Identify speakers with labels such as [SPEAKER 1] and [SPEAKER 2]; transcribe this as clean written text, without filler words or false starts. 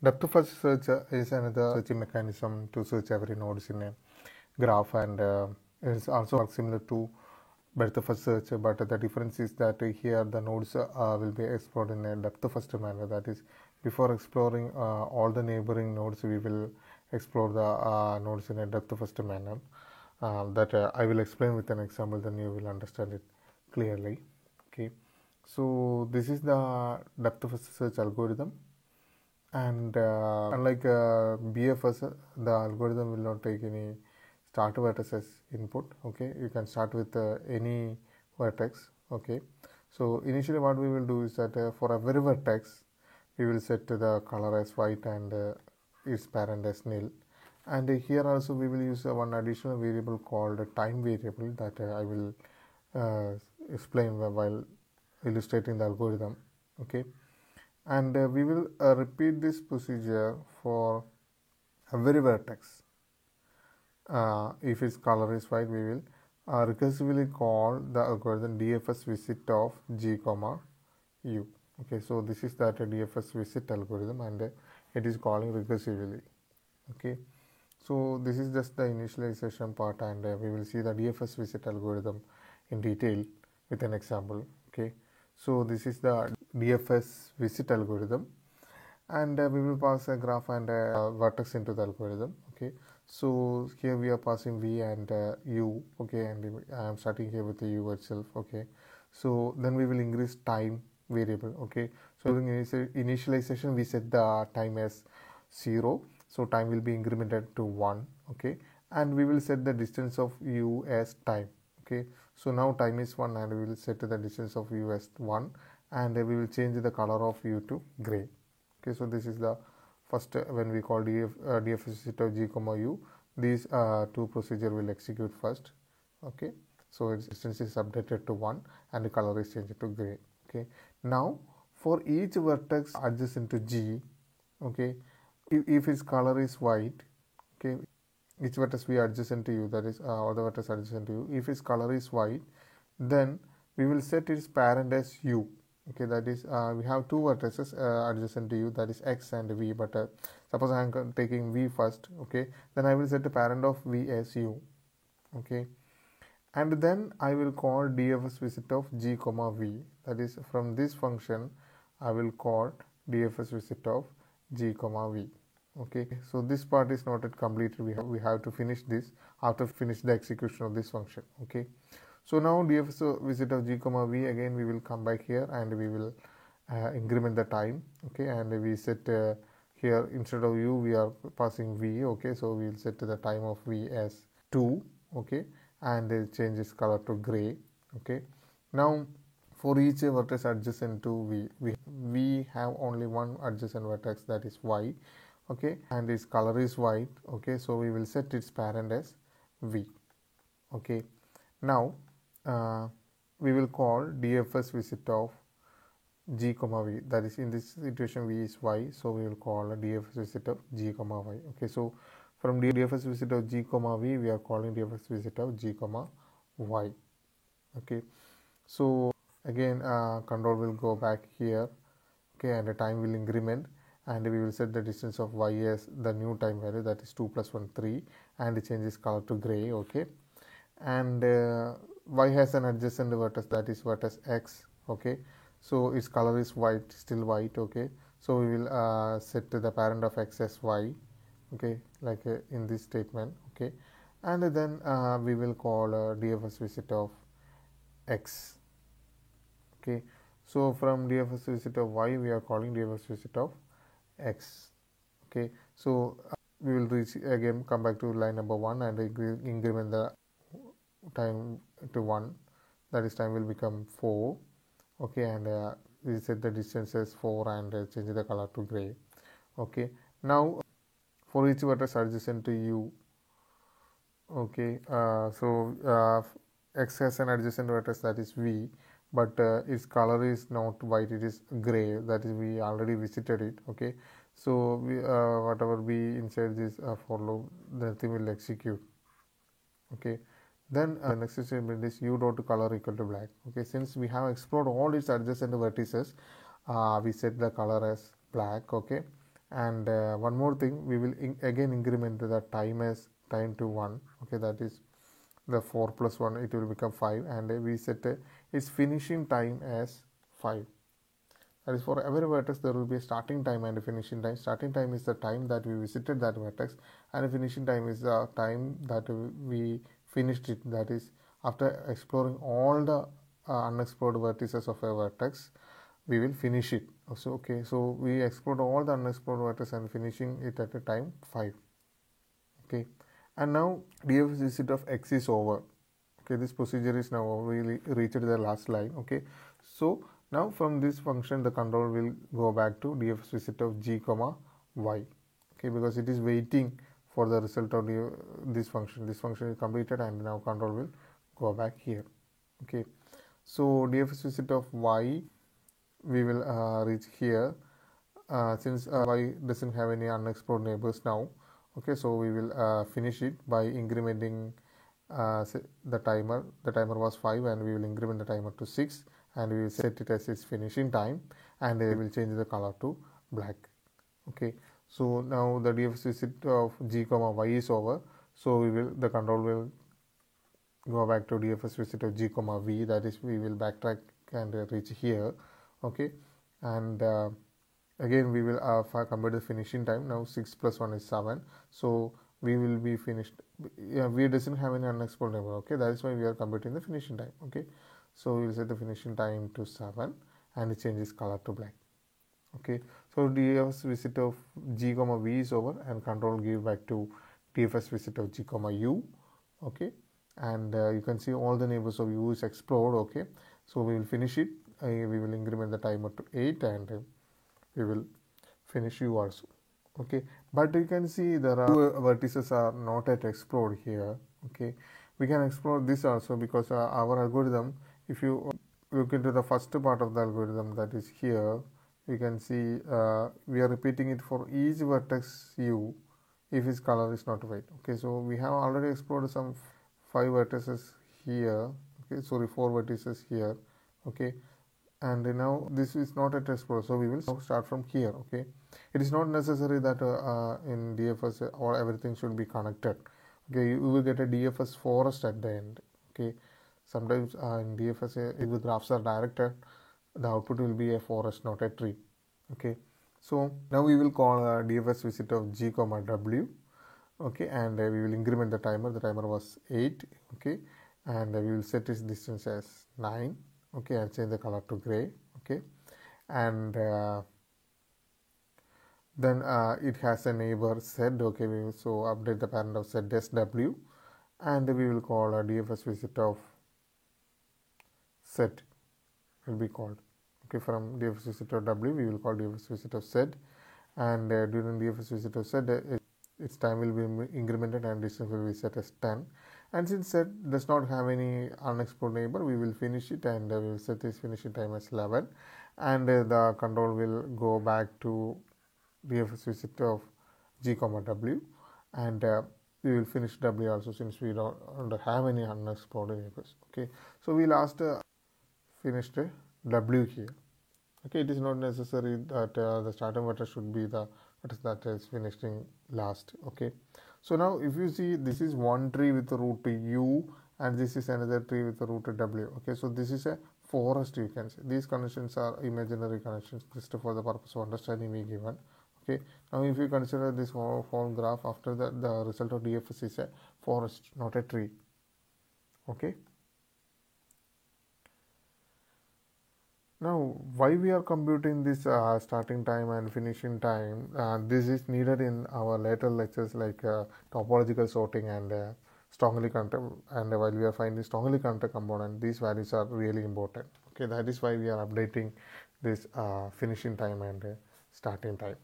[SPEAKER 1] Depth first search is another searching mechanism to search every nodes in a graph, and it's also similar to breadth first search, but the difference is that here the nodes will be explored in a depth first manner. That is, before exploring all the neighboring nodes, we will explore the nodes in a depth first manner. That I will explain with an example, then you will understand it clearly. Okay, so this is the depth first search algorithm, and unlike BFS, the algorithm will not take any start vertex as input. Okay, you can start with any vertex. Okay, so initially what we will do is that for every vertex we will set the color as white and its parent as nil, and here also we will use one additional variable called time variable that I will explain while illustrating the algorithm. Okay, and we will repeat this procedure for every vertex. If its color is white, we will recursively call the algorithm DFS visit of G comma U. Okay, so this is that DFS visit algorithm, and it is calling recursively. Okay, so this is just the initialization part, and we will see the DFS visit algorithm in detail with an example. Okay, so this is the DFS visit algorithm, and we will pass a graph and a vertex into the algorithm. Okay, so here we are passing V and U. Okay, and I am starting here with the U itself. Okay, so then we will increase time variable. Okay, so during initialization we set the time as 0, so time will be incremented to 1. Okay, and we will set the distance of U as time. Okay, so now time is 1, and we will set the distance of U as 1, and we will change the color of U to gray. Okay, so this is the first when we call DF visit of G comma U, these two procedure will execute first. Okay, so its distance is updated to 1 and the color is changed to gray. Okay, now for each vertex adjacent to G, okay, if its color is white, okay, each vertex we adjacent to U, that is all the vertex adjacent to U, if its color is white, then we will set its parent as U. Okay, that is we have two vertices adjacent to U, that is X and V, but suppose I am taking V first. Okay, then I will set the parent of V as U. Okay, and then I will call DFS visit of G comma V, that is from this function I will call DFS visit of G comma V. Okay, so this part is not yet completed. We have to finish this after finish the execution of this function. Okay, so now DFS visit of G comma V, again we will come back here and we will increment the time. Okay, and we set here instead of U we are passing V. Okay, so we will set the time of V as 2. Okay, and change its color to gray. Okay, now for each vertex adjacent to V, we have only one adjacent vertex, that is Y. Okay, and its color is white. Okay, so we will set its parent as V. Okay, now we will call DFS visit of G comma V, that is in this situation V is Y, so we will call a DFS visit of G comma Y. Okay, so from DFS visit of G comma V we are calling DFS visit of G comma Y. Okay, so again control will go back here. Okay, and the time will increment, and we will set the distance of Y as the new time value, that is 2 plus 1 3, and change its color to gray. Okay, and Y has an adjacent vertex, that is vertex X. Okay, so its color is white, still white. Okay, so we will set the parent of X as Y. Okay, like in this statement. Okay, and then we will call DFS visit of X. Okay, so from DFS visit of Y we are calling DFS visit of X. Okay, so we will reach again, come back to line number 1 and increment the time to 1, that is time will become 4. Okay, and we set the distance as 4 and change the color to gray. Okay, now for each vertex adjacent to U, okay, so X has an adjacent vertex, that is V, but its color is not white, it is gray, that is we already visited it. Okay, so we whatever we inside this for loop, the thing will execute. Okay, then next statement is U dot color equal to black. Okay, since we have explored all its adjacent vertices, we set the color as black. Okay, And one more thing, we will again increment the time as time to 1. Okay, that is the 4 plus 1, it will become 5, and we set its finishing time as 5. That is, for every vertex there will be a starting time and a finishing time. Starting time is the time that we visited that vertex, and finishing time is the time that we finished it. That is, after exploring all the unexplored vertices of a vertex, we will finish it. So okay, so we explored all the unexplored vertices and finishing it at a time 5. Okay, and now DFS visit of X is over. Okay, this procedure is now over. We reached the last line. Okay, so now from this function the control will go back to DFS visit of G comma Y. Okay, because it is waiting for the result of this function. This function is completed and now control will go back here. Okay, so DFS visit of Y, we will reach here. Since Y doesn't have any unexplored neighbors now. Okay, so we will finish it by incrementing the timer. The timer was 5 and we will increment the timer to 6, and we will set it as its finishing time, and we will change the color to black. Okay, so now the DFS visit of G comma Y is over, so the control will go back to DFS visit of G comma V. That is, we will backtrack and reach here. Okay, and again we will compute the finishing time. Now 6 plus 1 is 7, so we will be finished. We doesn't have any unexplored neighbor. Okay, that is why we are computing the finishing time. Okay, so we will set the finishing time to 7 and it changes color to black. Okay, so DFS visit of G comma V is over, and control give back to DFS visit of G comma U. Okay, and you can see all the neighbors of U is explored. Okay, so we will finish it. We will increment the timer to 8, and we will finish U also. Okay, but you can see there are 2 vertices are not yet explored here. Okay, we can explore this also, because our algorithm, if you look into the first part of the algorithm, that is here, we can see we are repeating it for each vertex U if its color is not white. Okay, so we have already explored some 5 vertices here. Okay, sorry, 4 vertices here. Okay, and now this is not yet explored, so we will now start from here. Okay, it is not necessary that in DFS all everything should be connected. Okay, you will get a DFS forest at the end. Okay, sometimes in DFS if the graphs are directed, the output will be a forest, not a tree. Okay, so now we will call DFS visit of G comma W. Okay, and we will increment the timer. The timer was 8. Okay, and we will set its distance as 9. Okay, and change the color to gray. Okay, and then it has a neighbor Z. Okay, we will so update the parent of Z as W, and we will call a DFS visit of Z will be called. Okay, from DFS visit of W we will call DFS visit of Z, and during DFS visit of Z its time will be incremented and distance will be set as 10. And since Z does not have any unexplored neighbor, we will finish it, and we will set this finishing time as 11, and the control will go back to DFS visit of G comma W, and we will finish W also, since we don't have any unexplored neighbors. Okay, so we last finished W here. Okay, it is not necessary that the starting vertex should be the vertex that is finishing last. Okay, so now if you see, this is one tree with the root U, and this is another tree with the root W. Okay, so this is a forest, you can say. These connections are imaginary connections, just for the purpose of understanding we given. Okay, now if you consider this whole graph, after that the result of DFS is a forest, not a tree. Okay, now why we are computing this starting time and finishing time, this is needed in our later lectures, like topological sorting and strongly connected, and while we are finding strongly connected component, these values are really important. Okay, that is why we are updating this finishing time and starting time.